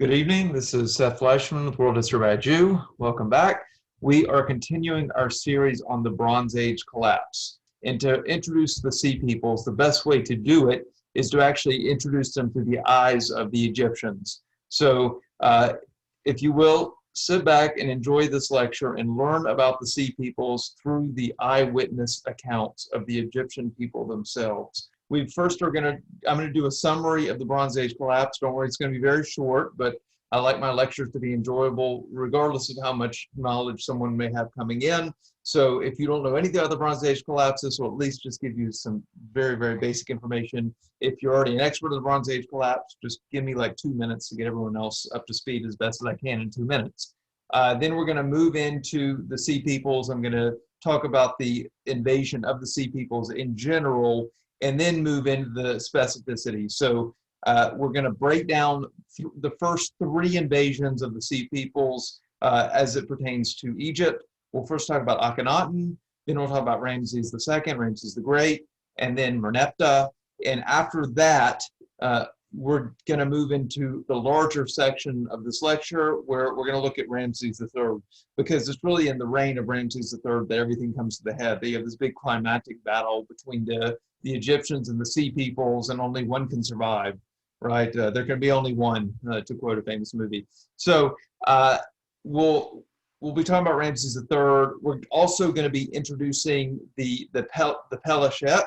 Good evening. This is Seth Fleishman with World History by a Jew. Welcome back. We are continuing our series on the Bronze Age collapse. And to introduce the Sea Peoples, the best way to do it is to actually introduce them through the eyes of the Egyptians. So if you will, sit back and enjoy this lecture and learn about the Sea Peoples through the eyewitness accounts of the Egyptian people themselves. I'm going to do a summary of the Bronze Age collapse. Don't worry, it's going to be very short, but I like my lectures to be enjoyable regardless of how much knowledge someone may have coming in. So if you don't know anything about the Bronze Age collapse, this will at least just give you some very, very basic information. If you're already an expert of the Bronze Age collapse, just give me like 2 minutes to get everyone else up to speed as best as I can in 2 minutes. Then we're going to move into the Sea Peoples. I'm going to talk about the invasion of the Sea Peoples in general, and then move into the specificity. So we're going to break down the first 3 invasions of the Sea Peoples as it pertains to Egypt. We'll first talk about Akhenaten, then we'll talk about Ramses II, Ramses the Great, and then Mernepta. And after that, we're going to move into the larger section of this lecture where we're going to look at Ramses III, because it's really in the reign of Ramses III that everything comes to the head. They have this big climactic battle between the Egyptians and the Sea Peoples, and only one can survive, right? There can be only one, to quote a famous movie. So we'll be talking about Ramses III. We're also going to be introducing the Peleshet,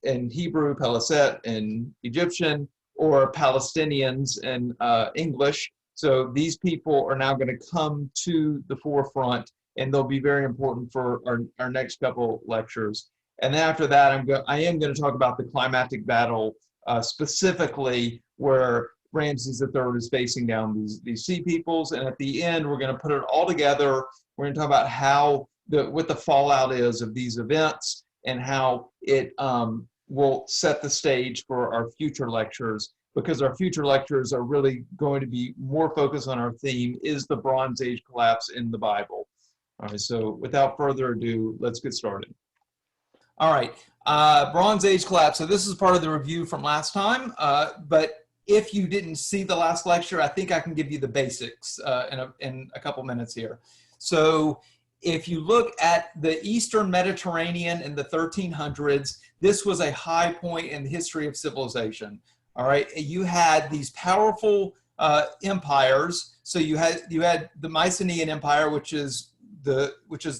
in Hebrew, Peleset in Egyptian, or Palestinians in English. So these people are now going to come to the forefront, and they'll be very important for our next couple lectures. And then after that, I am going to talk about the climactic battle, specifically where Ramses III is facing down these Sea Peoples. And at the end, we're going to put it all together. We're going to talk about what the fallout is of these events, and how it will set the stage for our future lectures, because our future lectures are really going to be more focused on our theme, is the Bronze Age collapse in the Bible. All right, so without further ado, let's get started. All right, Bronze Age collapse. So this is part of the review from last time, but if you didn't see the last lecture, I think I can give you the basics in a couple minutes here. So if you look at the Eastern Mediterranean in the 1300s, this was a high point in the history of civilization. All right, you had these powerful empires. So you had the Mycenaean Empire, which is the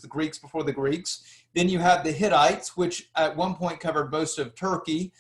Greeks before the Greeks. Then you have the Hittites, which at one point covered most of Turkey.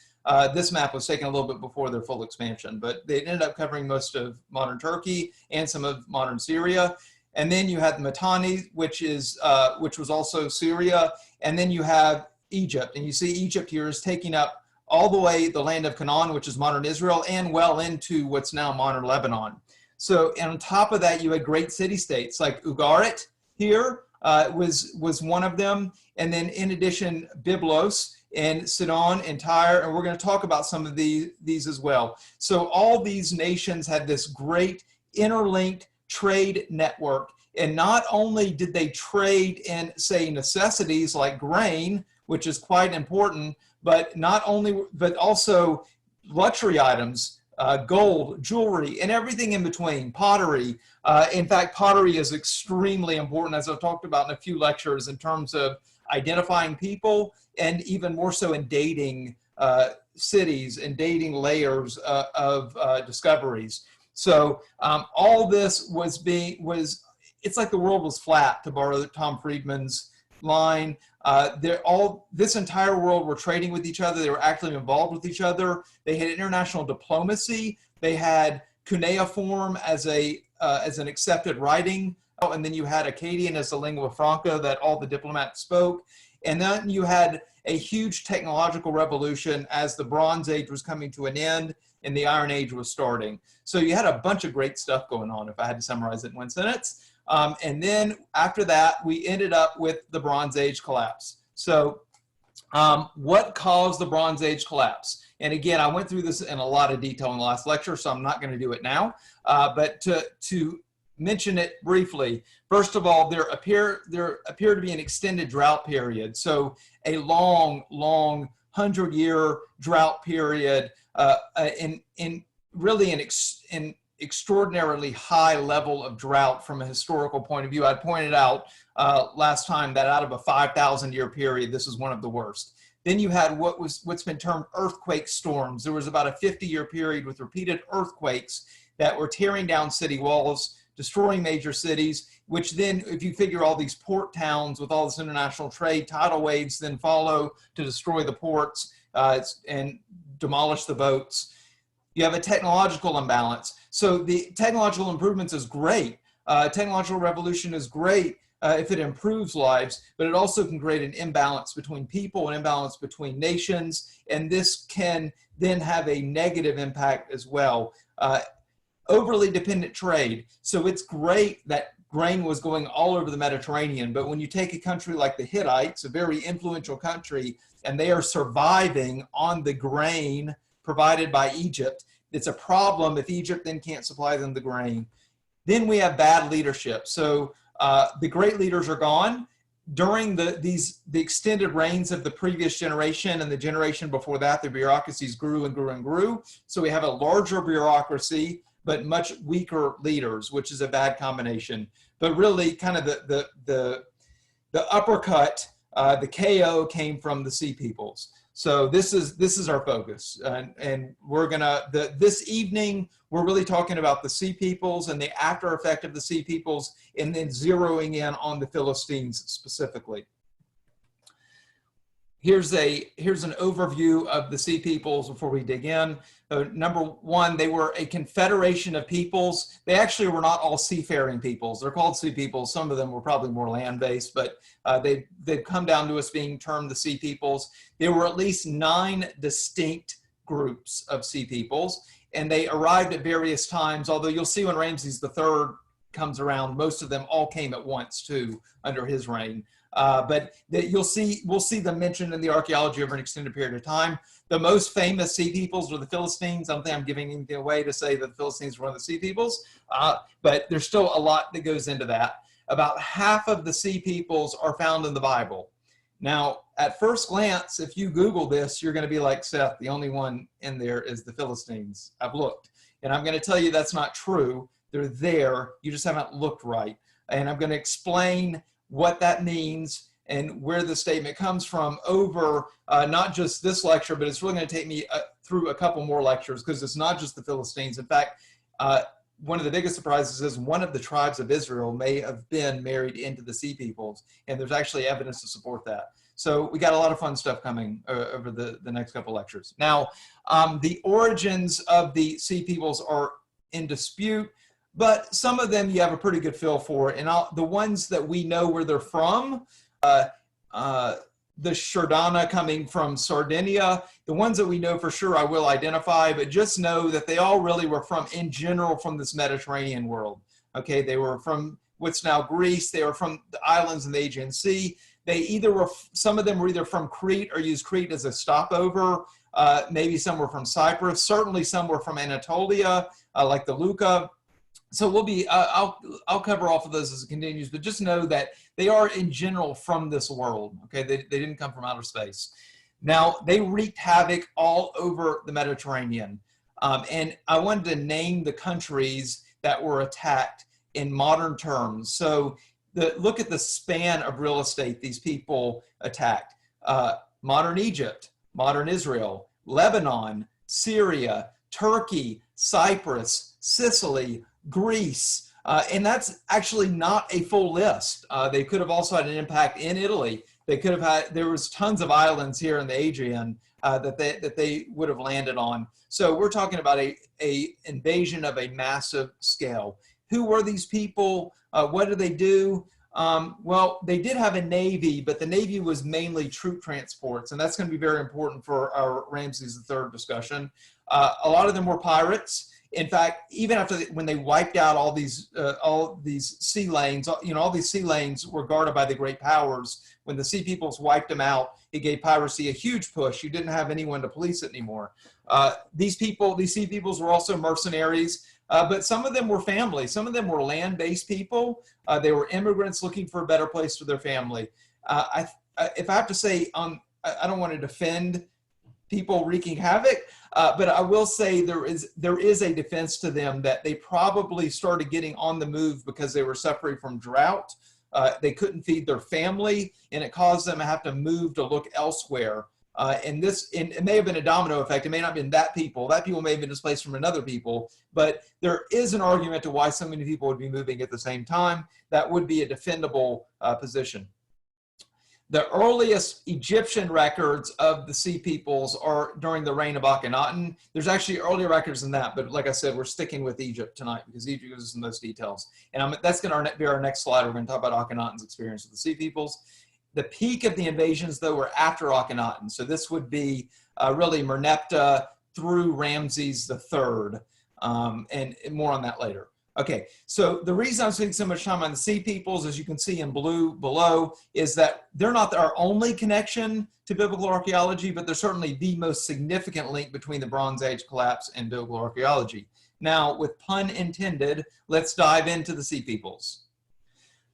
This map was taken a little bit before their full expansion, but they ended up covering most of modern Turkey and some of modern Syria. And then you had the Mitanni, which was also Syria. And then you have Egypt. And you see Egypt here is taking up all the way the land of Canaan, which is modern Israel, and well into what's now modern Lebanon. So and on top of that, you had great city-states like Ugarit here was one of them. And then in addition, Byblos and Sidon and Tyre. And we're going to talk about some of these as well. So all these nations had this great interlinked trade network. And not only did they trade in, say, necessities like grain, which is quite important, but also luxury items, gold, jewelry, and everything in between, pottery. In fact, pottery is extremely important, as I've talked about in a few lectures, in terms of identifying people, and even more so in dating cities and dating layers of discoveries. So all this it's like the world was flat, to borrow Tom Friedman's line. This entire world were trading with each other. They were actively involved with each other. They had international diplomacy. They had cuneiform as an accepted writing. And then you had Akkadian as the lingua franca that all the diplomats spoke. And then you had a huge technological revolution as the Bronze Age was coming to an end and the Iron Age was starting. So you had a bunch of great stuff going on, if I had to summarize it in one sentence. And then after that, we ended up with the Bronze Age collapse. So what caused the Bronze Age collapse? And again, I went through this in a lot of detail in the last lecture, so I'm not going to do it now. But to mention it briefly, first of all, there appeared to be an extended drought period. So a long 100-year drought period, in extraordinarily high level of drought from a historical point of view. I pointed out last time that out of a 5,000 year period, this is one of the worst. Then you had what's been termed earthquake storms. There was about a 50-year period with repeated earthquakes that were tearing down city walls, destroying major cities, which then, if you figure all these port towns with all this international trade, tidal waves then follow to destroy the ports and demolish the boats. You have a technological imbalance. So the technological improvements is great. Technological revolution is great if it improves lives, but it also can create an imbalance between people, an imbalance between nations, and this can then have a negative impact as well. Overly dependent trade. So it's great that grain was going all over the Mediterranean, but when you take a country like the Hittites, a very influential country, and they are surviving on the grain provided by Egypt, it's a problem if Egypt then can't supply them the grain. Then we have bad leadership. So the great leaders are gone. During the extended reigns of the previous generation and the generation before that, the bureaucracies grew and grew and grew. So we have a larger bureaucracy, but much weaker leaders, which is a bad combination. But really, kind of the uppercut, the KO came from the Sea Peoples. So this is our focus, and we're gonna this evening we're really talking about the Sea Peoples and the after effect of the Sea Peoples, and then zeroing in on the Philistines specifically. Here's an overview of the Sea Peoples before we dig in. Number one, they were a confederation of peoples. They actually were not all seafaring peoples. They're called Sea Peoples. Some of them were probably more land-based, but they've come down to us being termed the Sea Peoples. There were at least 9 distinct groups of Sea Peoples, and they arrived at various times, although you'll see when Ramses III comes around, most of them all came at once too under his reign. But we'll see them mentioned in the archaeology over an extended period of time. The most famous Sea Peoples were the Philistines. I don't think I'm giving anything away to say that the Philistines were one of the Sea Peoples, but there's still a lot that goes into that. About half of the Sea Peoples are found in the Bible. Now, at first glance, if you Google this, you're going to be like, Seth, the only one in there is the Philistines. I've looked, and I'm going to tell you that's not true. They're there. You just haven't looked right. And I'm going to explain what that means and where the statement comes from over not just this lecture, but it's really going to take me through a couple more lectures, because it's not just the Philistines. In fact, one of the biggest surprises is one of the tribes of Israel may have been married into the Sea Peoples, and there's actually evidence to support that. So we got a lot of fun stuff coming over the next couple lectures. Now, the origins of the Sea Peoples are in dispute, but some of them you have a pretty good feel for. And the ones that we know where they're from, the Shardana coming from Sardinia, the ones that we know for sure I will identify, but just know that they all really were from, in general, from this Mediterranean world. Okay, they were from what's now Greece, they were from the islands in the Aegean Sea. They either were, some of them were either from Crete or used Crete as a stopover. Maybe some were from Cyprus. Certainly some were from Anatolia, like the Luca. So we'll be, I'll cover off of those as it continues, but just know that they are in general from this world, okay? They didn't come from outer space. Now, they wreaked havoc all over the Mediterranean. And I wanted to name the countries that were attacked in modern terms. So look at the span of real estate these people attacked. Modern Egypt, modern Israel, Lebanon, Syria, Turkey, Cyprus, Sicily, Greece, and that's actually not a full list. They could have also had an impact in Italy. They could have had, there was tons of islands here in the Aegean that they would have landed on. So we're talking about a invasion of a massive scale. Who were these people? What did they do? Well, they did have a navy, but the navy was mainly troop transports, and that's going to be very important for our Ramses III discussion. A lot of them were pirates. In fact, even after when they wiped out all these sea lanes, you know, all these sea lanes were guarded by the great powers. When the Sea Peoples wiped them out, it gave piracy a huge push. You didn't have anyone to police it anymore. These Sea Peoples were also mercenaries, but some of them were family. Some of them were land-based people. They were immigrants looking for a better place for their family. If I have to say, I don't want to defend people wreaking havoc. But I will say there is a defense to them that they probably started getting on the move because they were suffering from drought. They couldn't feed their family, and it caused them to have to move to look elsewhere. And it may have been a domino effect. It may not have been that people. That people may have been displaced from another people. But there is an argument to why so many people would be moving at the same time. That would be a defendable position. The earliest Egyptian records of the Sea Peoples are during the reign of Akhenaten. There's actually earlier records than that, but like I said, we're sticking with Egypt tonight because Egypt gives us the most details. And that's going to be our next slide. We're going to talk about Akhenaten's experience with the Sea Peoples. The peak of the invasions, though, were after Akhenaten. So this would be really Mernepta through Ramses III, and more on that later. Okay, so the reason I'm spending so much time on the Sea Peoples, as you can see in blue below, is that they're not our only connection to biblical archaeology, but they're certainly the most significant link between the Bronze Age collapse and biblical archaeology. Now, with pun intended, let's dive into the Sea Peoples.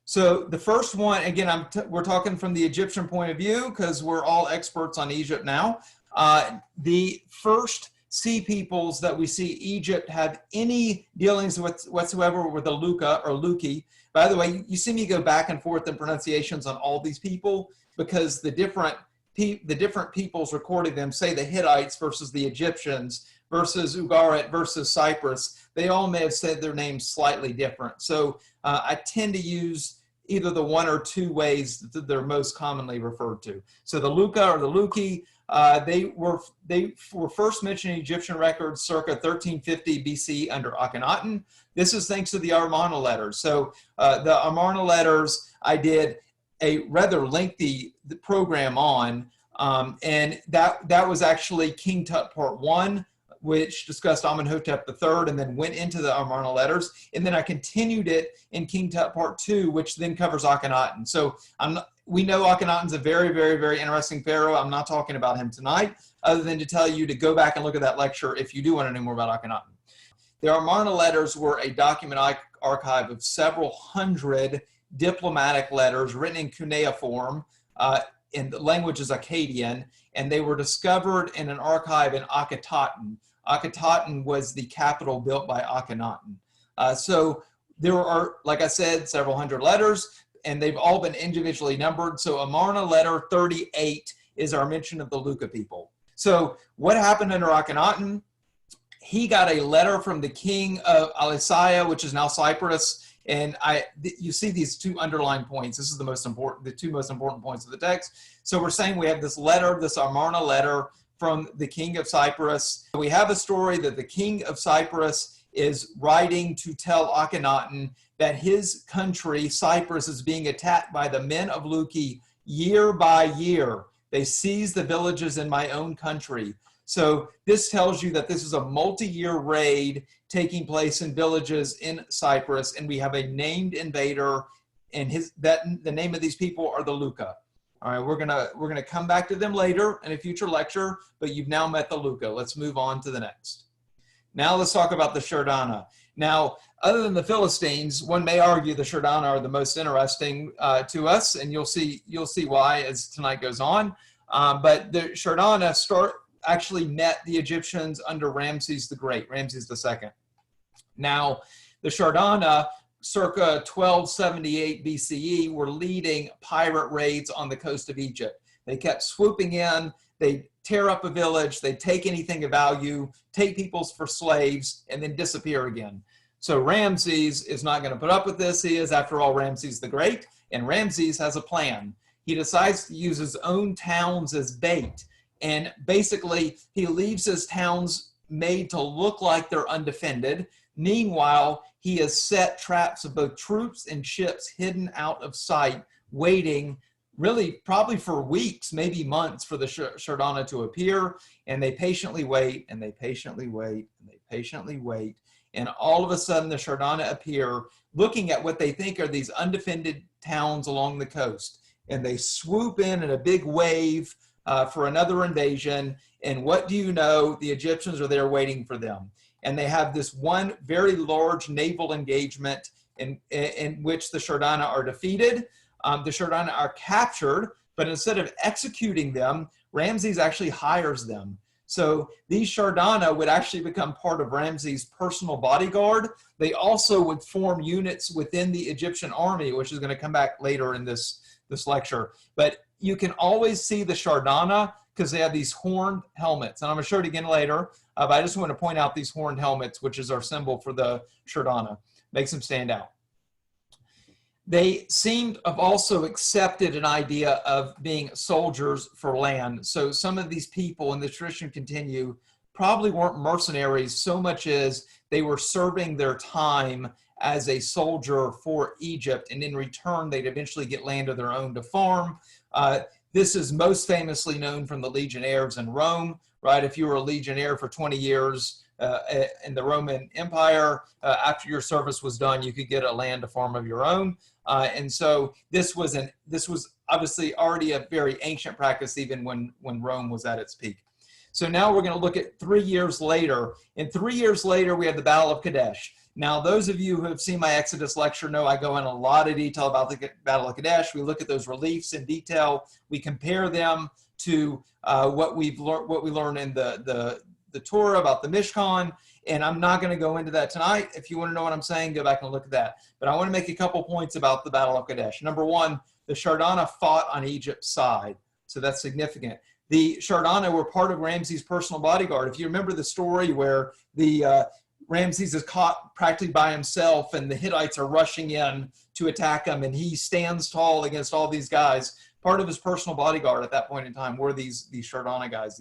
So the first one, again, we're talking from the Egyptian point of view because we're all experts on Egypt now. The first Sea Peoples that we see Egypt have any dealings with whatsoever with the Luca or Luki. By the way, you see me go back and forth in pronunciations on all these people because the different peoples recording them, say the Hittites versus the Egyptians versus Ugarit versus Cyprus, they all may have said their names slightly different. So I tend to use either the one or two ways that they're most commonly referred to. So the Luca or the Luki, they were first mentioned in Egyptian records circa 1350 BC under Akhenaten. This is thanks to the Armana Letters. So the Armana Letters, I did a rather lengthy program on, and that was actually King Tut Part 1, which discussed Amenhotep III and then went into the Armana Letters. And then I continued it in King Tut Part 2, which then covers Akhenaten. So we know Akhenaten's a very, very, very interesting pharaoh. I'm not talking about him tonight, other than to tell you to go back and look at that lecture if you do want to know more about Akhenaten. The Armana Letters were a document archive of several hundred diplomatic letters written in cuneiform, and the language is Akkadian, and they were discovered in an archive in Akhenaten. Akhenaten was the capital built by Akhenaten. So there are, like I said, several hundred letters, and they've all been individually numbered. So Amarna letter 38 is our mention of the Luca people. So what happened under Akhenaten? He got a letter from the king of Alisaya, which is now Cyprus. And you see these two underlined points. This is the two most important points of the text. So we're saying we have this letter, this Amarna letter from the king of Cyprus. We have a story that the king of Cyprus is writing to tell Akhenaten that his country, Cyprus, is being attacked by the men of Luki year by year. They seize the villages in my own country. So this tells you that this is a multi-year raid taking place in villages in Cyprus, and we have a named invader, and the name of these people are the Luca. All right, we're gonna come back to them later in a future lecture, but you've now met the Luca. Let's move on to the next. Now let's talk about the Shardana. Now, other than the Philistines, one may argue the Shardana are the most interesting to us, and you'll see why as tonight goes on. But the Shardana actually met the Egyptians under Ramses the Great, Ramses II. Now, the Shardana, circa 1278 BCE, were leading pirate raids on the coast of Egypt. They kept swooping in, they tear up a village, they take anything of value, take people for slaves, and then disappear again. So Ramses is not going to put up with this. He is, after all, Ramses the Great, and Ramses has a plan. He decides to use his own towns as bait. And basically, he leaves his towns made to look like they're undefended. Meanwhile, he has set traps of both troops and ships hidden out of sight, waiting really probably for weeks, maybe months, for the Shardana to appear. And they patiently wait, and they patiently wait, and they patiently wait. And all of a sudden, the Shardana appear, looking at what they think are these undefended towns along the coast. And they swoop in a big wave for another invasion. And what do you know? The Egyptians are there waiting for them. And they have this one very large naval engagement in which the Shardana are defeated. The Shardana are captured, but instead of executing them, Ramses actually hires them. So these Shardana would actually become part of Ramses' personal bodyguard. They also would form units within the Egyptian army, which is going to come back later in this lecture. But you can always see the Shardana because they have these horned helmets. And I'm going to show it again later, but I just want to point out these horned helmets, which is our symbol for the Shardana. Makes them stand out. They seemed to have also accepted an idea of being soldiers for land. So some of these people, and the tradition continue, probably weren't mercenaries so much as they were serving their time as a soldier for Egypt, and in return they'd eventually get land of their own to farm. This is most famously known from the legionnaires in Rome, right? If you were a legionnaire for 20 years in the Roman Empire, after your service was done, you could get a land to farm of your own. And so this was obviously already a very ancient practice, even when Rome was at its peak. So now we're going to look at 3 years later. And 3 years later, we have the Battle of Kadesh. Now, those of you who have seen my Exodus lecture know I go in a lot of detail about the Battle of Kadesh. We look at those reliefs in detail. We compare them to what we learned in the Torah about the Mishkan. And I'm not going to go into that tonight. If you want to know what I'm saying, go back and look at that. But I want to make a couple points about the Battle of Kadesh. Number one, the Shardana fought on Egypt's side. So that's significant. The Shardana were part of Ramses' personal bodyguard. If you remember the story where Ramses is caught practically by himself and the Hittites are rushing in to attack him, and he stands tall against all these guys. Part of his personal bodyguard at that point in time were these Shardana guys,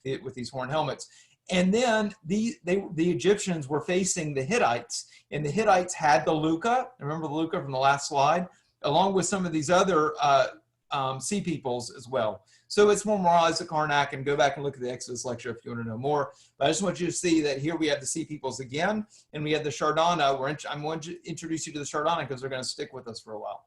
with these horn helmets. And then the Egyptians were facing the Hittites, and the Hittites had the Luca. Remember the Luca from the last slide, along with some of these other sea peoples as well. So it's more memorialized at Karnak, and go back and look at the Exodus lecture if you want to know more. But I just want you to see that here we have the sea peoples again, and we have the Shardana. I'm going to introduce you to the Shardana because they're going to stick with us for a while.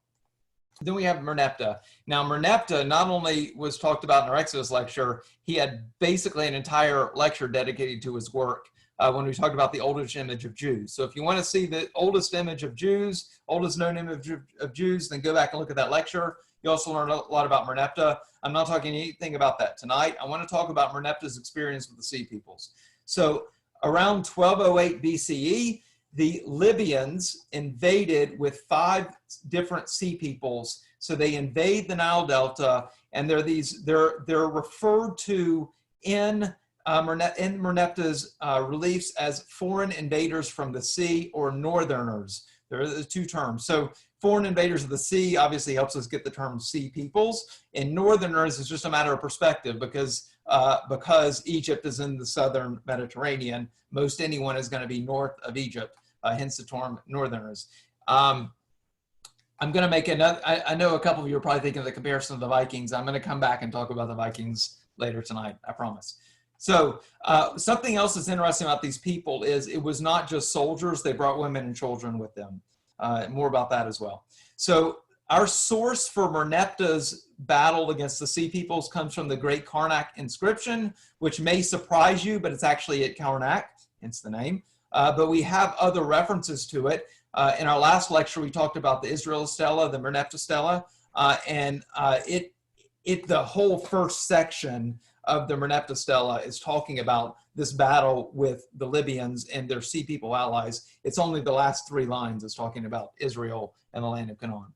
Then we have Mernepta. Now, Mernepta not only was talked about in our Exodus lecture, he had basically an entire lecture dedicated to his work when we talked about the oldest image of Jews. So if you want to see the oldest image of Jews, oldest known image of Jews, then go back and look at that lecture. You also learn a lot about Mernepta. I'm not talking anything about that tonight. I want to talk about Mernepta's experience with the sea peoples. So around 1208 BCE, the Libyans invaded with 5 different sea peoples. So they invade the Nile Delta, and they're referred to in Mernepta's reliefs as foreign invaders from the sea, or northerners. There are the 2 terms. So foreign invaders of the sea obviously helps us get the term sea peoples, and northerners is just a matter of perspective because Egypt is in the southern Mediterranean. Most anyone is going to be north of Egypt, hence the term northerners. I'm going to make another, I know a couple of you are probably thinking of the comparison of the Vikings. I'm going to come back and talk about the Vikings later tonight, I promise. So something else that's interesting about these people is it was not just soldiers, they brought women and children with them. More about that as well. So our source for Mernepta's battle against the sea peoples comes from the Great Karnak inscription, which may surprise you, but it's actually at Karnak, hence the name. But we have other references to it. In our last lecture, we talked about the Israel Stela, the Mernepta Stela, and the whole first section of the Mernepta Stela is talking about this battle with the Libyans and their sea people allies. It's only the last 3 lines is talking about Israel and the land of Canaan.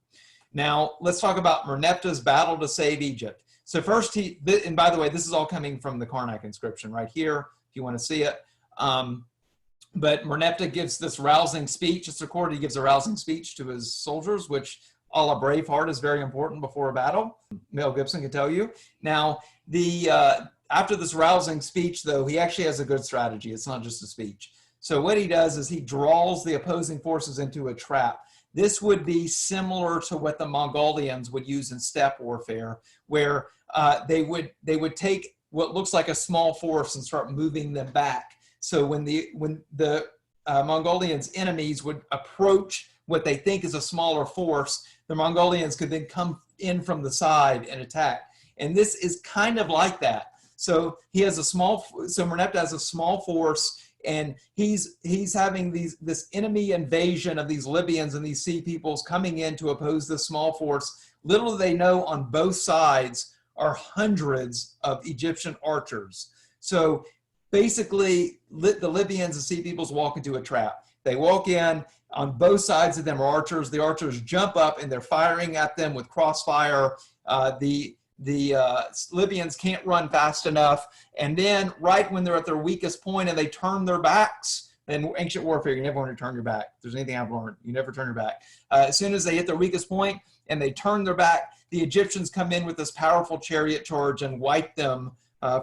Now, let's talk about Mernepta's battle to save Egypt. So first, and by the way, this is all coming from the Karnak inscription right here, if you want to see it. But Mernepta gives this rousing speech. It's recorded. He gives a rousing speech to his soldiers, which a la Braveheart is very important before a battle. Mel Gibson can tell you. Now, after this rousing speech, though, he actually has a good strategy. It's not just a speech. So what he does is he draws the opposing forces into a trap. This would be similar to what the Mongolians would use in steppe warfare, where they would take what looks like a small force and start moving them back. So when the Mongolians' enemies would approach what they think is a smaller force, the Mongolians could then come in from the side and attack. And this is kind of like that. So Mernepta has a small force, and he's having this enemy invasion of these Libyans and these sea peoples coming in to oppose this small force. Little do they know on both sides are hundreds of Egyptian archers. So basically, the Libyans, the sea peoples, walk into a trap. They walk in, on both sides of them are archers. The archers jump up and they're firing at them with crossfire. The Libyans can't run fast enough. And then right when they're at their weakest point and they turn their backs, in ancient warfare, you never want to turn your back. If there's anything I've learned, you never turn your back. As soon as they hit their weakest point and they turn their back, the Egyptians come in with this powerful chariot charge and wipe them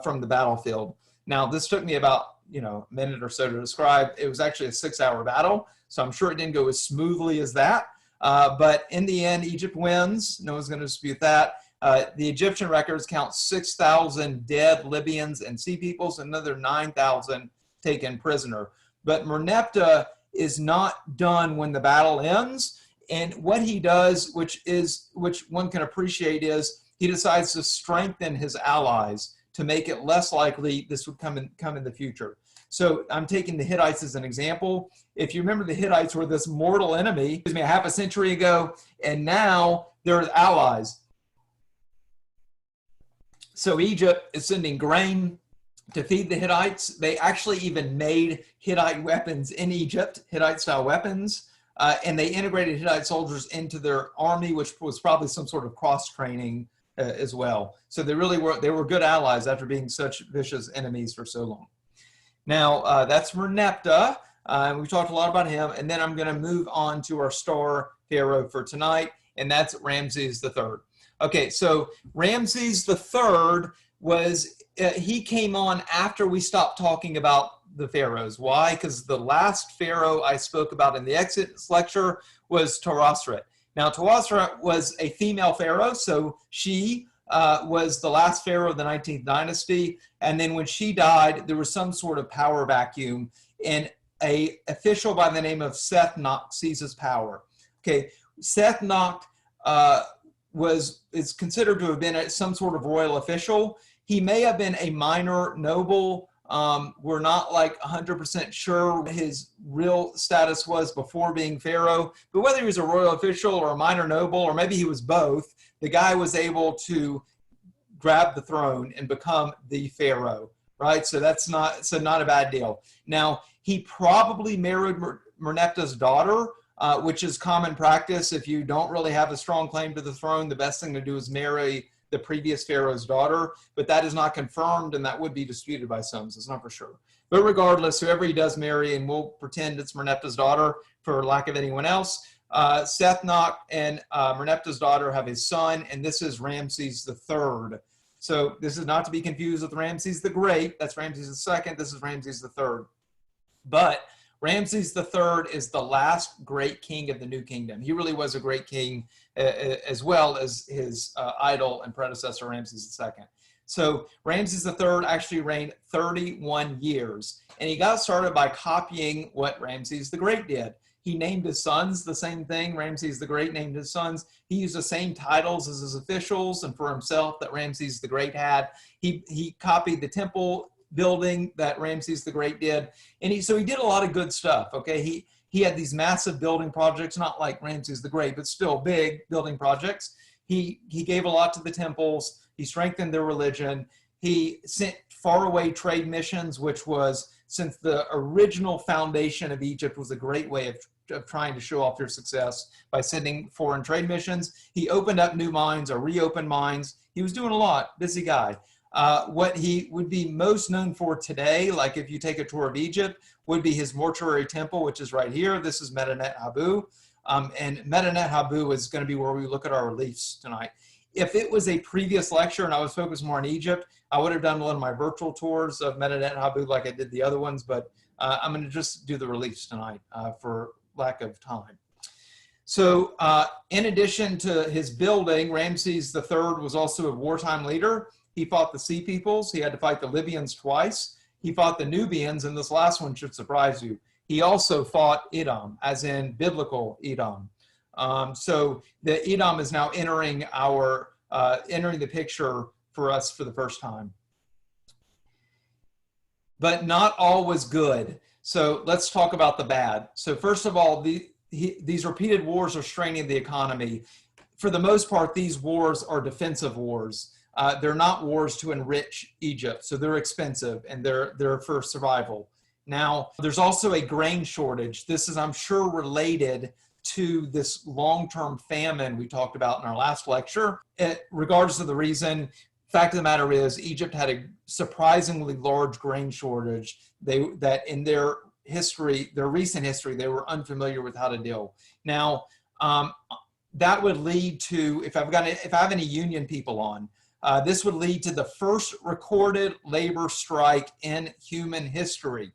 from the battlefield. Now, this took me about a minute or so to describe. It was actually a 6-hour battle, so I'm sure it didn't go as smoothly as that. But in the end, Egypt wins. No one's going to dispute that. The Egyptian records count 6,000 dead Libyans and sea peoples, another 9,000 taken prisoner. But Mernepta is not done when the battle ends. And what he does, which one can appreciate, is he decides to strengthen his allies to make it less likely this would come in the future. So I'm taking the Hittites as an example. If you remember, the Hittites were this mortal enemy, a half a century ago, and now they're allies. So Egypt is sending grain to feed the Hittites. They actually even made Hittite weapons in Egypt, Hittite-style weapons, and they integrated Hittite soldiers into their army, which was probably some sort of cross-training as well. So they were good allies after being such vicious enemies for so long. Now, that's Mernepta. We talked a lot about him, and then I'm going to move on to our star pharaoh for tonight, and that's Ramses III. Okay, so Ramses III he came on after we stopped talking about the pharaohs. Why? Because the last pharaoh I spoke about in the Exodus lecture was Taurasret. Now, Taurasret was a female pharaoh, so she was the last pharaoh of the 19th dynasty. And then when she died, there was some sort of power vacuum, and an official by the name of Seth seizes power. Okay, Seth is considered to have been some sort of royal official. He may have been a minor noble. We're not like 100% sure what his real status was before being pharaoh, but whether he was a royal official or a minor noble, or maybe he was both, the guy was able to grab the throne and become the pharaoh, right? So that's not a bad deal. Now, he probably married Mernepta's daughter, which is common practice. If you don't really have a strong claim to the throne, the best thing to do is marry the previous pharaoh's daughter, but that is not confirmed, and that would be disputed by some, so it's not for sure. But regardless, whoever he does marry, and we'll pretend it's Mernepta's daughter for lack of anyone else, Seth and Mernepta's daughter have a son, and this is Ramses III. So this is not to be confused with Ramses the Great. That's Ramses II. This is Ramses III. But Ramses III is the last great king of the New Kingdom. He really was a great king, as well as his idol and predecessor, Ramses II. So Ramses III actually reigned 31 years, and he got started by copying what Ramses the Great did. He named his sons the same thing. Ramses the Great named his sons. He used the same titles as his officials and for himself that Ramses the Great had. He copied the temple building that Ramses the Great did, and so he did a lot of good stuff. Okay, he had these massive building projects, not like Ramses the Great, but still big building projects. He gave a lot to the temples. He strengthened their religion. He sent faraway trade missions, which was, since the original foundation of Egypt was a great way of trying to show off your success by sending foreign trade missions. He opened up new mines or reopened mines. He was doing a lot, busy guy. What he would be most known for today, like if you take a tour of Egypt, would be his Mortuary Temple, which is right here. This is Medinet Habu. And Medinet Habu is going to be where we look at our reliefs tonight. If it was a previous lecture and I was focused more on Egypt, I would have done one of my virtual tours of Medinet Habu like I did the other ones, but I'm going to just do the reliefs tonight for lack of time. So in addition to his building, Ramses III was also a wartime leader. He fought the Sea Peoples. He had to fight the Libyans twice. He fought the Nubians, and this last one should surprise you. He also fought Edom, as in biblical Edom. So the Edom is now entering the picture for us for the first time. But not all was good. So let's talk about the bad. So first of all, these repeated wars are straining the economy. For the most part, these wars are defensive wars. They're not wars to enrich Egypt, so they're expensive and they're for survival. Now, there's also a grain shortage. This is, I'm sure, related to this long-term famine we talked about in our last lecture. Regardless of the reason, fact of the matter is Egypt had a surprisingly large grain shortage that in their history, their recent history, they were unfamiliar with how to deal. Now, that would lead to, if I have any union people on, this would lead to the first recorded labor strike in human history.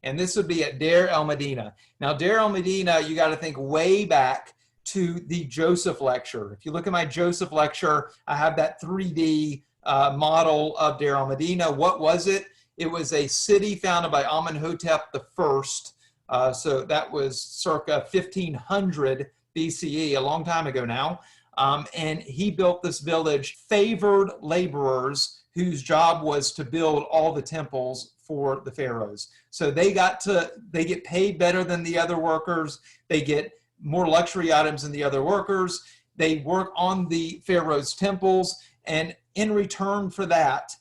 And this would be at Deir el-Medina. Now, Deir el-Medina, you got to think way back to the Joseph lecture. If you look at my Joseph lecture, I have that 3D model of Deir el-Medina. What was it? It was a city founded by Amenhotep I. So that was circa 1500 BCE, a long time ago now. And he built this village, favored laborers whose job was to build all the temples for the pharaohs. So they get paid better than the other workers. They get more luxury items than the other workers. They work on the pharaoh's temples. And in return for that,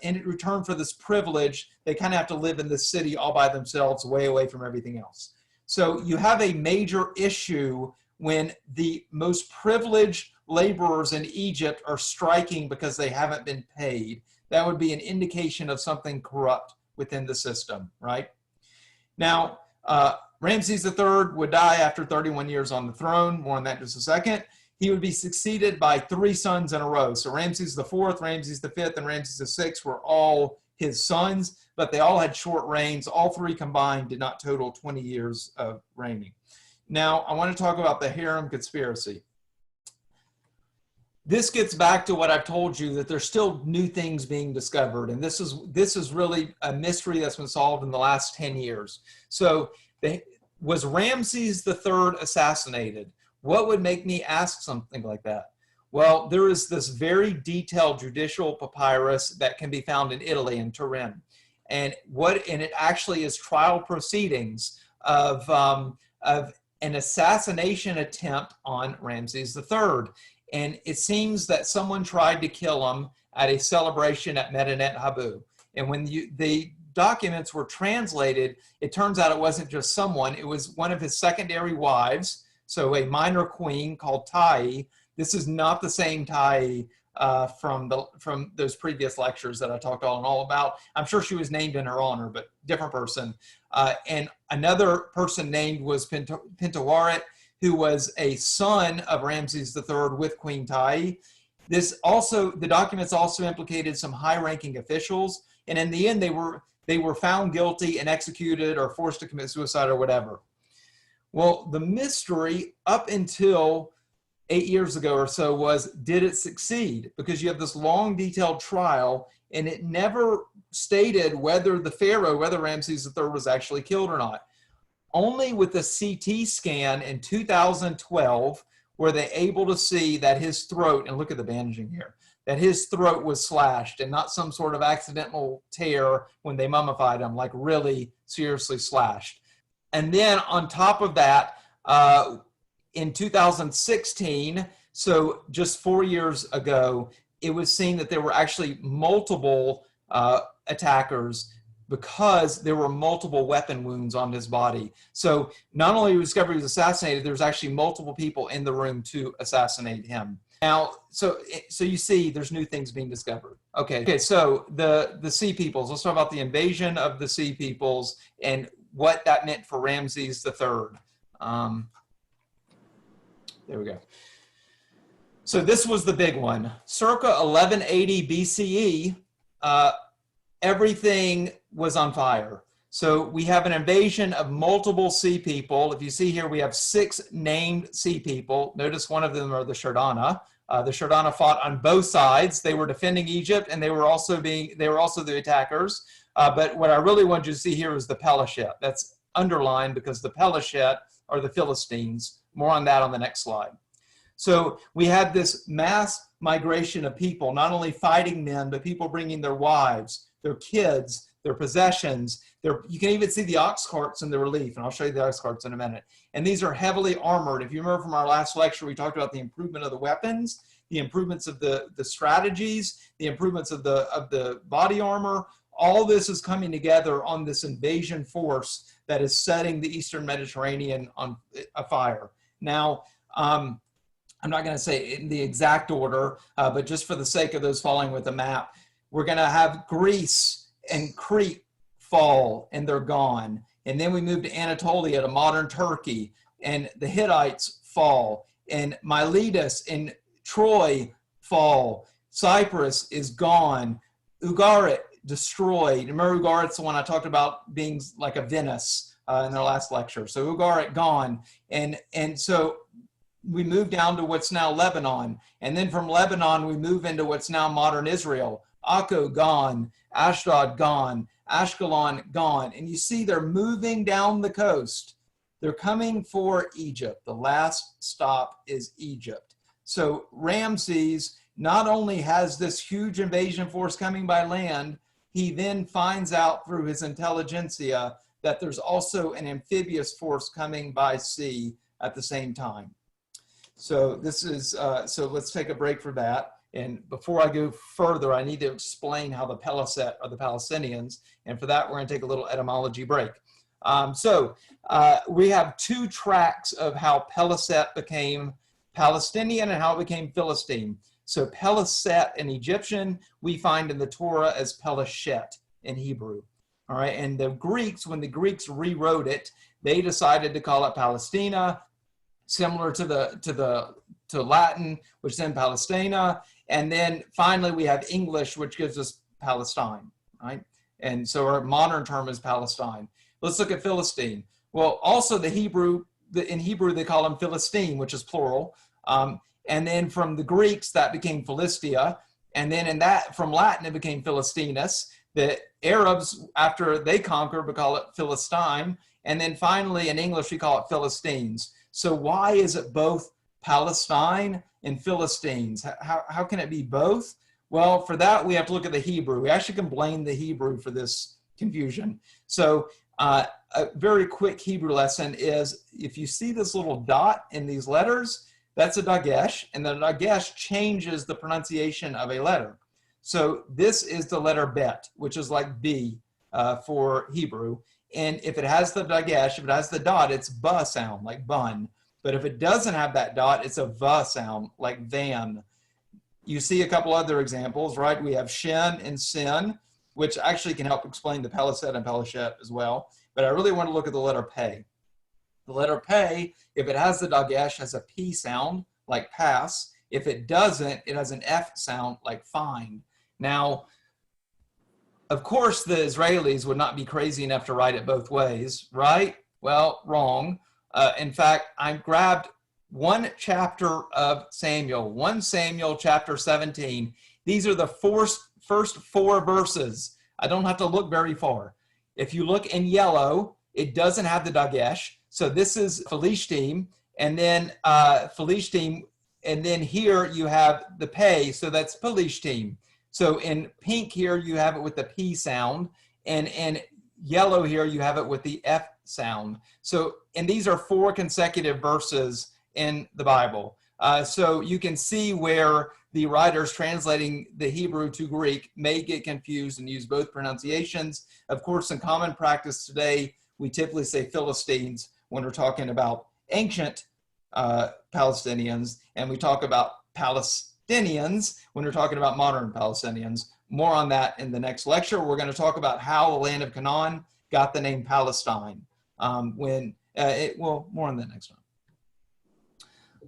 in return for this privilege, they kind of have to live in this city all by themselves, way away from everything else. So you have a major issue when the most privileged laborers in Egypt are striking because they haven't been paid. That would be an indication of something corrupt within the system, right? Now, Ramses III would die after 31 years on the throne. More on that in just a second. He would be succeeded by 3 sons in a row. So Ramses IV, Ramses V, and Ramses VI were all his sons, but they all had short reigns. All 3 combined did not total 20 years of reigning. Now, I want to talk about the Harem Conspiracy. This gets back to what I've told you, that there's still new things being discovered. And this is really a mystery that's been solved in the last 10 years. So was Ramses III assassinated? What would make me ask something like that? Well, there is this very detailed judicial papyrus that can be found in Italy, in Turin. And it actually is trial proceedings of an assassination attempt on Ramses III. And it seems that someone tried to kill him at a celebration at Medinet Habu. And when the documents were translated, it turns out it wasn't just someone, it was one of his secondary wives, so a minor queen called Tai. This is not the same Tai from those previous lectures that I talked all about. I'm sure she was named in her honor, but different person. And another person named was Pintawaret, who was a son of Ramses III with Queen Tai. The documents also implicated some high-ranking officials, and in the end, they were found guilty and executed or forced to commit suicide or whatever. Well, the mystery up until 8 years ago or so was, did it succeed? Because you have this long, detailed trial, and it never stated whether whether Ramses III was actually killed or not. Only with a CT scan in 2012 were they able to see that his throat, and look at the bandaging here, that his throat was slashed and not some sort of accidental tear when they mummified him, like really seriously slashed. And then on top of that, in 2016, so just 4 years ago, it was seen that there were actually multiple attackers because there were multiple weapon wounds on his body. So not only was discovered he was assassinated, there was actually multiple people in the room to assassinate him. Now, so you see there's new things being discovered. Okay, so the Sea Peoples, let's talk about the invasion of the Sea Peoples and what that meant for Ramses III. There we go. So this was the big one. Circa 1180 BCE, everything was on fire. So we have an invasion of multiple sea people. If you see here, we have 6 named sea people. Notice one of them are the Shardana. The Shardana fought on both sides. They were defending Egypt, and they were also the attackers. But what I really want you to see here is the Pelashet. That's underlined because the Pelashet are the Philistines. More on that on the next slide. So we had this mass migration of people, not only fighting men, but people bringing their wives, their kids, their possessions. You can even see the ox carts in the relief, and I'll show you the ox carts in a minute. And these are heavily armored. If you remember from our last lecture, we talked about the improvement of the weapons. the improvements of the strategies, the improvements of the body armor. All this is coming together on this invasion force that is setting the Eastern Mediterranean on afire. Now, I'm not going to say in the exact order, but just for the sake of those following with the map, we're going to have Greece and Crete fall, and they're gone. And then we move to Anatolia, to modern Turkey, and the Hittites fall, and Miletus and Troy fall. Cyprus is gone. Ugarit destroyed. Remember, Ugarit's the one I talked about being like a Venice in our last lecture. So Ugarit gone, and so we move down to what's now Lebanon, and then from Lebanon we move into what's now modern Israel. Akko gone, Ashdod gone, Ashkelon gone, and you see they're moving down the coast. They're coming for Egypt. The last stop is Egypt. So Ramses not only has this huge invasion force coming by land, he then finds out through his intelligentsia that there's also an amphibious force coming by sea at the same time. So this is, so let's take a break for that. And before I go further, I need to explain how the Peliset are the Palestinians. And for that, we're going to take a little etymology break. We have two tracks of how Peliset became Palestinian and how it became Philistine. So Peliset in Egyptian, we find in the Torah as Pelishet in Hebrew. All right, and the Greeks, when the Greeks rewrote it, they decided to call it Palestina, similar to Latin, which is then Palestina. And then finally we have English, which gives us Palestine, right? And so our modern term is Palestine. Let's look at Philistine. Well, also in Hebrew they call them Philistine, which is plural. And then from the Greeks, that became Philistia. And then from Latin, it became Philistinus. The Arabs, after they conquered, would call it Philistine. And then finally, in English, we call it Philistines. So why is it both Palestine and Philistines? How can it be both? Well, for that, we have to look at the Hebrew. We actually can blame the Hebrew for this confusion. So a very quick Hebrew lesson is, if you see this little dot in these letters, that's a dagesh, and the dagesh changes the pronunciation of a letter. So this is the letter bet, which is like B for Hebrew. And if it has the dagesh, if it has the dot, it's ba sound, like bun. But if it doesn't have that dot, it's a va sound, like van. You see a couple other examples, right? We have shin and sin, which actually can help explain the Peliset and Pelishet as well. But I really want to look at the letter pei. The letter pei, if it has the dagesh, has a P sound, like pass. If it doesn't, it has an F sound, like find. Now, of course, the Israelis would not be crazy enough to write it both ways, right? Well, wrong. In fact, I grabbed one chapter of Samuel, 1 Samuel chapter 17. These are the first 4 verses. I don't have to look very far. If you look in yellow, it doesn't have the dagesh. So this is Philistine, and then Philistine, and then here you have the pei, so that's Philistine. So in pink here, you have it with the P sound, and in yellow here, you have it with the F sound. So, and these are 4 consecutive verses in the Bible. So you can see where the writers translating the Hebrew to Greek may get confused and use both pronunciations. Of course, in common practice today, we typically say Philistines when we're talking about ancient Palestinians, and we talk about Palestinians when we're talking about modern Palestinians. More on that in the next lecture. We're going to talk about how the land of Canaan got the name Palestine. Well, more on that next time.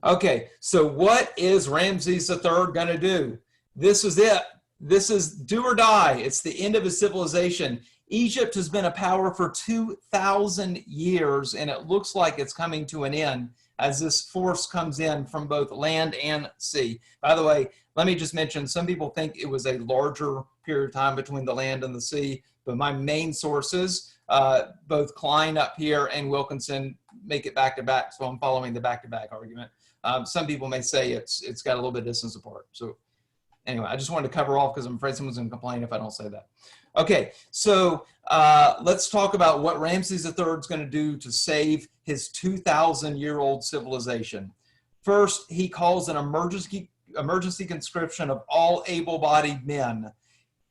Okay, so what is Ramses III going to do? This is it. This is do or die. It's the end of his civilization. Egypt has been a power for 2,000 years, and it looks like it's coming to an end as this force comes in from both land and sea. By the way, let me just mention, some people think it was a larger period of time between the land and the sea, but my main sources, both Klein up here and Wilkinson, make it back-to-back, so I'm following the back-to-back argument. Some people may say it's got a little bit of distance apart. So anyway, I just wanted to cover off because I'm afraid someone's going to complain if I don't say that. Okay, so let's talk about what Ramses III is going to do to save his 2,000-year-old civilization. First, he calls an emergency conscription of all able-bodied men.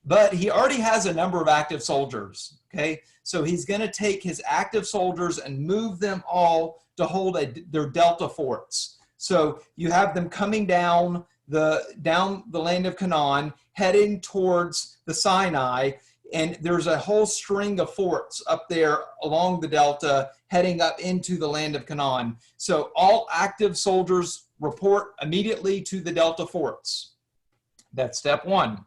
But he already has a number of active soldiers, okay? So he's going to take his active soldiers and move them all to hold their delta forts. So you have them coming down the land of Canaan, heading towards the Sinai, and there's a whole string of forts up there along the delta heading up into the land of Canaan. So all active soldiers report immediately to the delta forts. That's step one.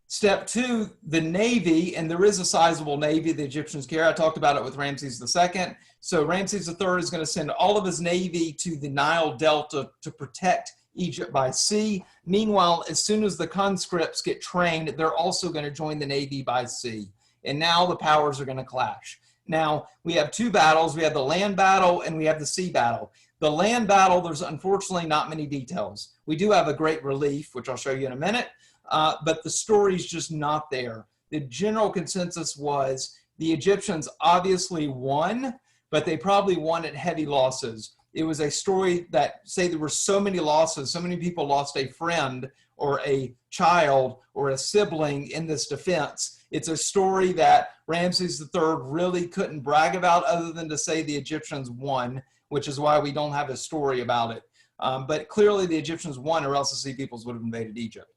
Step two, the navy, and there is a sizable navy the Egyptians carry. I talked about it with Ramses II. So Ramses III is going to send all of his navy to the Nile Delta to protect Egypt by sea. Meanwhile, as soon as the conscripts get trained, they're also going to join the navy by sea. And now the powers are going to clash. Now, we have two battles. We have the land battle and we have the sea battle. The land battle, there's unfortunately not many details. We do have a great relief, which I'll show you in a minute. But the story's just not there. The general consensus was the Egyptians obviously won, but they probably won at heavy losses. It was a story that, say there were so many losses, so many people lost a friend or a child or a sibling in this defense. It's a story that Ramses III really couldn't brag about other than to say the Egyptians won, which is why we don't have a story about it. But clearly the Egyptians won, or else the Sea Peoples would have invaded Egypt.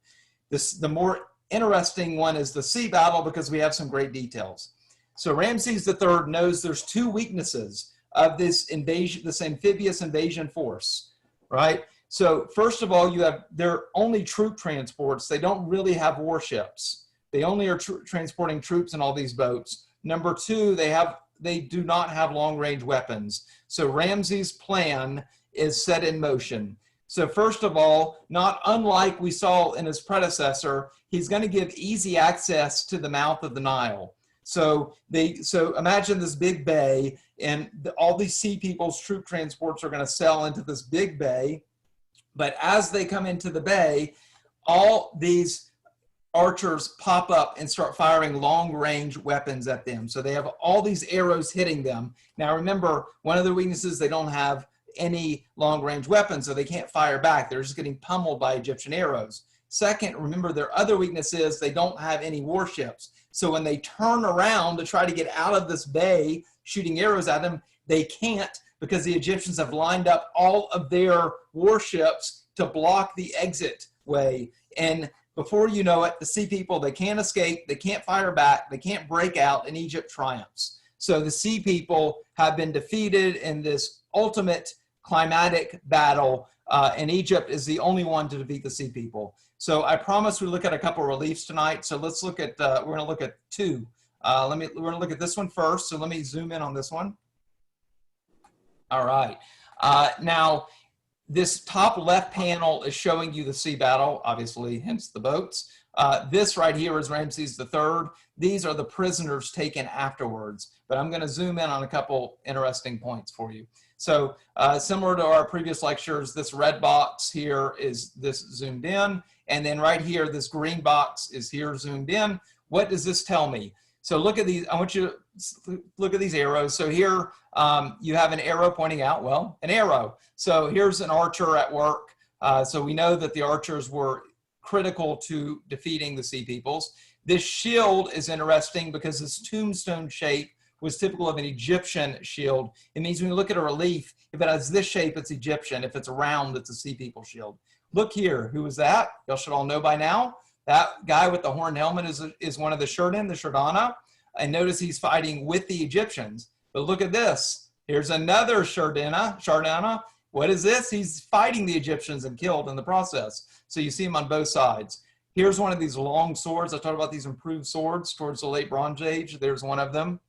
The more interesting one is the sea battle because we have some great details. So Ramses III knows there's two weaknesses of this invasion, this amphibious invasion force, right? So first of all, they're only troop transports. They don't really have warships. They only are transporting troops in all these boats. Number two, they do not have long-range weapons. So Ramses' plan is set in motion. So first of all, not unlike we saw in his predecessor, he's going to give easy access to the mouth of the Nile. So imagine this big bay, and all these Sea People's troop transports are going to sail into this big bay. But as they come into the bay, all these archers pop up and start firing long-range weapons at them. So they have all these arrows hitting them. Now remember, one of the weaknesses, they don't have any long-range weapons, so they can't fire back. They're just getting pummeled by Egyptian arrows. Second, remember their other weakness is they don't have any warships. So when they turn around to try to get out of this bay shooting arrows at them, they can't because the Egyptians have lined up all of their warships to block the exit way. And before you know it, the Sea People, they can't escape, they can't fire back, they can't break out, and Egypt triumphs. So the Sea People have been defeated in this ultimate climatic battle, and Egypt is the only one to defeat the Sea People. So I promise we look at a couple reliefs tonight. So let's look at, we're going to look at two. We're going to look at this one first. So let me zoom in on this one. All right. Now, this top left panel is showing you the sea battle, obviously, hence the boats. This right here is Ramses III. These are the prisoners taken afterwards. But I'm going to zoom in on a couple interesting points for you. So similar to our previous lectures, this red box here is this zoomed in. And then right here, this green box is here zoomed in. What does this tell me? So look at these. I want you to look at these arrows. So here you have an arrow pointing out, well, an arrow. So here's an archer at work. So we know that the archers were critical to defeating the Sea Peoples. This shield is interesting because this tombstone shape was typical of an Egyptian shield. It means when you look at a relief, if it has this shape, it's Egyptian. If it's round, it's a Sea People shield. Look here, who was that? Y'all should all know by now. That guy with the horned helmet is one of the Shurdan, the Shurdana. And notice he's fighting with the Egyptians. But look at this. Here's another Shurdana. What is this? He's fighting the Egyptians and killed in the process. So you see him on both sides. Here's one of these long swords. I talked about these improved swords towards the late Bronze Age. There's one of them.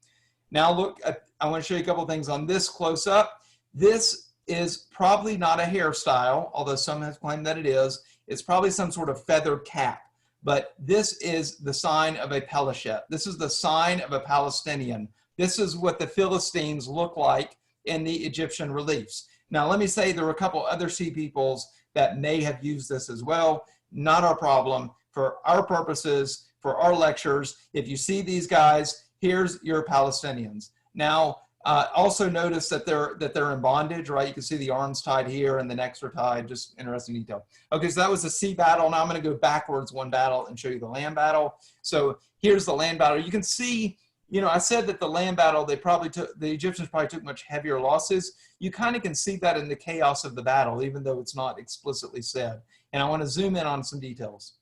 Now look, I want to show you a couple of things on this close up. This is probably not a hairstyle, although some have claimed that it is. It's probably some sort of feathered cap. But this is the sign of a Pelashet. This is the sign of a Palestinian. This is what the Philistines look like in the Egyptian reliefs. Now, let me say there were a couple other Sea Peoples that may have used this as well. Not our problem. For our purposes, for our lectures, if you see these guys, here's your Palestinians. Now, Also notice that they're in bondage, right? You can see the arms tied here and the necks are tied. Just interesting detail. Okay, so that was the sea battle. Now I'm going to go backwards one battle and show you the land battle. So here's the land battle. You can see, you know, I said that the land battle, the Egyptians probably took much heavier losses. You kind of can see that in the chaos of the battle, even though it's not explicitly said. And I want to zoom in on some details.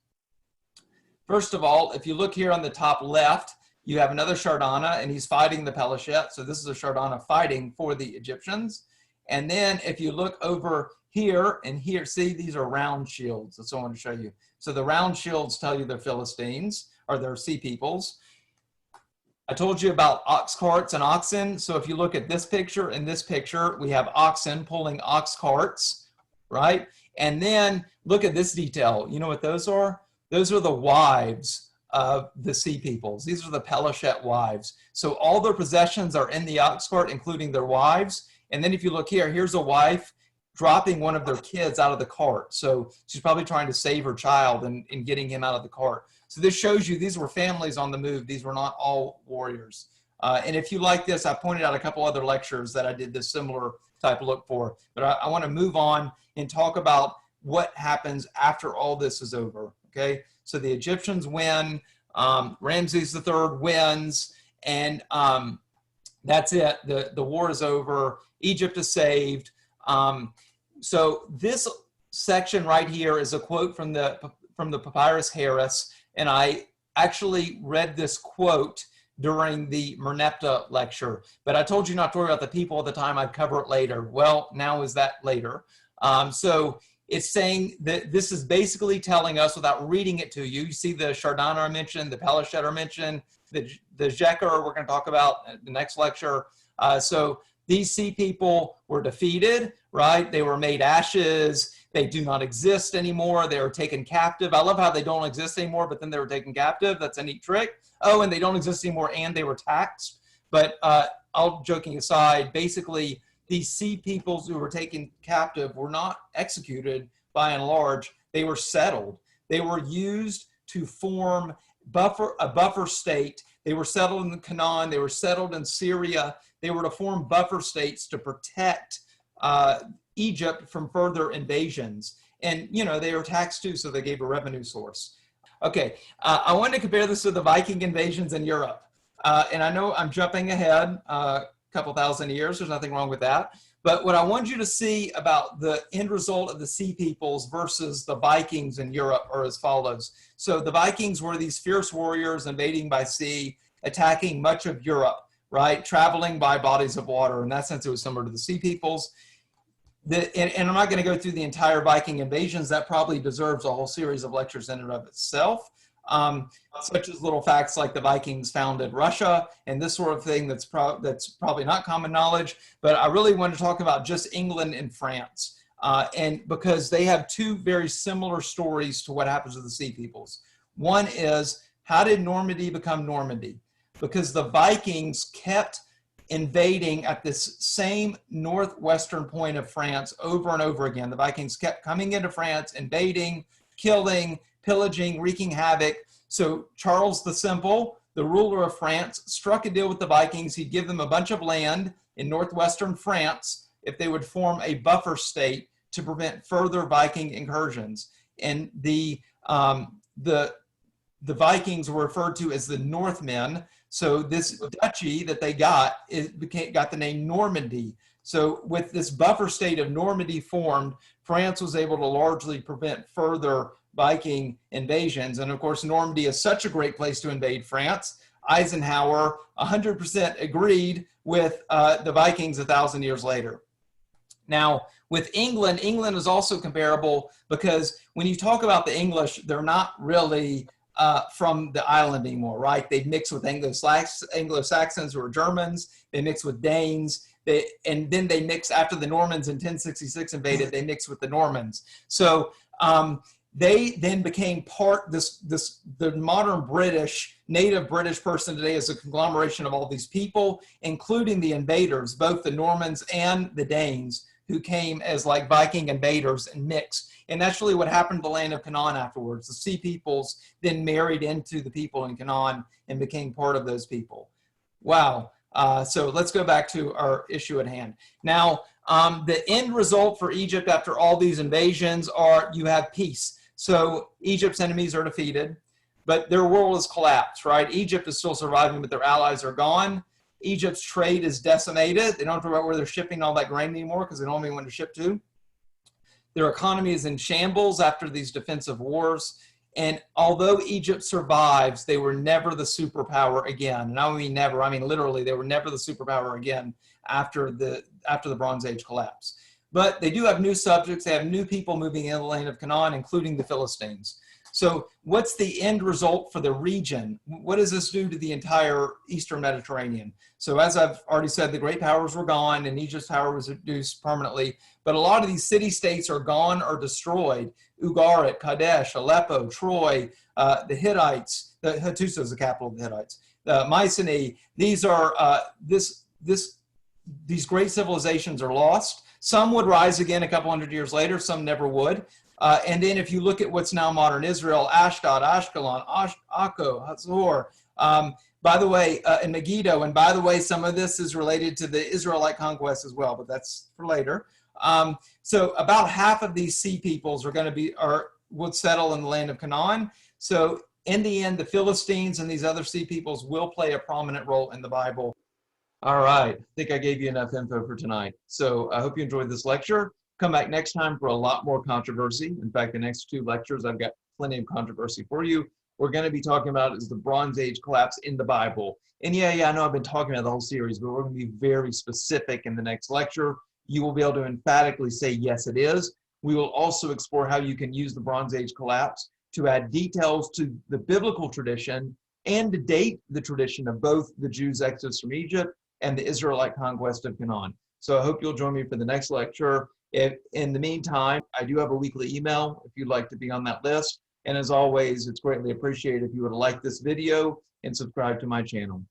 First of all, if you look here on the top left, you have another Shardana, and he's fighting the Pelisheth. So this is a Shardana fighting for the Egyptians. And then if you look over here and here, see, these are round shields. That's what I want to show you. So the round shields tell you they're Philistines, or they're sea peoples. I told you about ox carts and oxen. So if you look at this picture and this picture, we have oxen pulling ox carts, right? And then look at this detail. You know what those are? Those are the wives of the sea peoples. These are the Pelisheth wives. So all their possessions are in the ox cart, including their wives. And then if you look here, here's a wife dropping one of their kids out of the cart. So she's probably trying to save her child and getting him out of the cart. So this shows you these were families on the move. These were not all warriors. And if you like this, I pointed out a couple other lectures that I did this similar type of look for. But I want to move on and talk about what happens after all this is over. Okay, so the Egyptians win, Ramses III wins, and that's it. The war is over. Egypt is saved. So this section right here is a quote from the Papyrus Harris, and I actually read this quote during the Mernepta lecture, but I told you not to worry about the people at the time. I'd cover it later. Well, now is that later. So it's saying that this is basically telling us, without reading it to you, you see the Shardana are mentioned, the Pelisheth are mentioned, the Jeker we're going to talk about in the next lecture. So these sea people were defeated, right? They were made ashes. They do not exist anymore. They were taken captive. I love how they don't exist anymore, but then they were taken captive. That's a neat trick. Oh, and they don't exist anymore, and they were taxed. But all joking aside, basically, these sea peoples who were taken captive were not executed by and large. They were settled. They were used to form a buffer state. They were settled in Canaan. They were settled in Syria. They were to form buffer states to protect Egypt from further invasions. And, you know, they were taxed too, so they gave a revenue source. Okay, I wanted to compare this to the Viking invasions in Europe. And I know I'm jumping ahead couple thousand years. There's nothing wrong with that. But what I want you to see about the end result of the sea peoples versus the Vikings in Europe are as follows. So the Vikings were these fierce warriors invading by sea, attacking much of Europe, right? Traveling by bodies of water. In that sense, it was similar to the sea peoples. And I'm not going to go through the entire Viking invasions. That probably deserves a whole series of lectures in and of itself. Such as little facts like the Vikings founded Russia and this sort of thing that's probably not common knowledge. But I really want to talk about just England and France, and because they have two very similar stories to what happens to the sea peoples. One is, how did Normandy become Normandy? Because the Vikings kept invading at this same northwestern point of France over and over again. The Vikings kept coming into France, invading, killing, pillaging, wreaking havoc. So Charles the Simple, the ruler of France, struck a deal with the Vikings. He'd give them a bunch of land in northwestern France if they would form a buffer state to prevent further Viking incursions. And the Vikings were referred to as the Northmen. So this duchy that they got got the name Normandy. So with this buffer state of Normandy formed, France was able to largely prevent further Viking invasions. And of course, Normandy is such a great place to invade France. Eisenhower 100% agreed with the Vikings 1,000 years later. Now, with England, England is also comparable because when you talk about the English, they're not really from the island anymore, right? They mix with Anglo-Saxons who are Germans. They mix with Danes. And then they mix, after the Normans in 1066 invaded, they mix with the Normans. So they then became the modern British, native British person today is a conglomeration of all these people, including the invaders, both the Normans and the Danes, who came as like Viking invaders and mixed. And that's really what happened to the land of Canaan afterwards. The sea peoples then married into the people in Canaan and became part of those people. Wow. So let's go back to our issue at hand. Now, the end result for Egypt after all these invasions are you have peace. So Egypt's enemies are defeated, but their world has collapsed, right? Egypt is still surviving, but their allies are gone. Egypt's trade is decimated. They don't have to worry about where they're shipping all that grain anymore because they don't have anyone to ship to. Their economy is in shambles after these defensive wars. And although Egypt survives, they were never the superpower again. And I mean never, I mean literally, they were never the superpower again after the Bronze Age collapse. But they do have new subjects. They have new people moving in the land of Canaan, including the Philistines. So what's the end result for the region? What does this do to the entire Eastern Mediterranean? So as I've already said, the great powers were gone and Egypt's power was reduced permanently. But a lot of these city-states are gone or destroyed. Ugarit, Kadesh, Aleppo, Troy, the Hittites, the Hattusa is the capital of the Hittites, Mycenae. These are, these great civilizations are lost. Some would rise again a couple hundred years later, some never would. And then if you look at what's now modern Israel, Ashdod, Ashkelon, Akko, Hazor, by the way, and Megiddo, and by the way, some of this is related to the Israelite conquest as well, but that's for later. So about half of these sea peoples are going to be, would settle in the land of Canaan. So in the end, the Philistines and these other sea peoples will play a prominent role in the Bible. All right, I think I gave you enough info for tonight. So I hope you enjoyed this lecture. Come back next time for a lot more controversy. In fact, the next 2 lectures, I've got plenty of controversy for you. We're going to be talking about is the Bronze Age collapse in the Bible. And yeah, I know I've been talking about the whole series, but we're going to be very specific in the next lecture. You will be able to emphatically say, yes, it is. We will also explore how you can use the Bronze Age collapse to add details to the biblical tradition and to date the tradition of both the Jews' exodus from Egypt and the Israelite conquest of Canaan. So I hope you'll join me for the next lecture. If, in the meantime, I do have a weekly email if you'd like to be on that list. And as always, it's greatly appreciated if you would like this video and subscribe to my channel.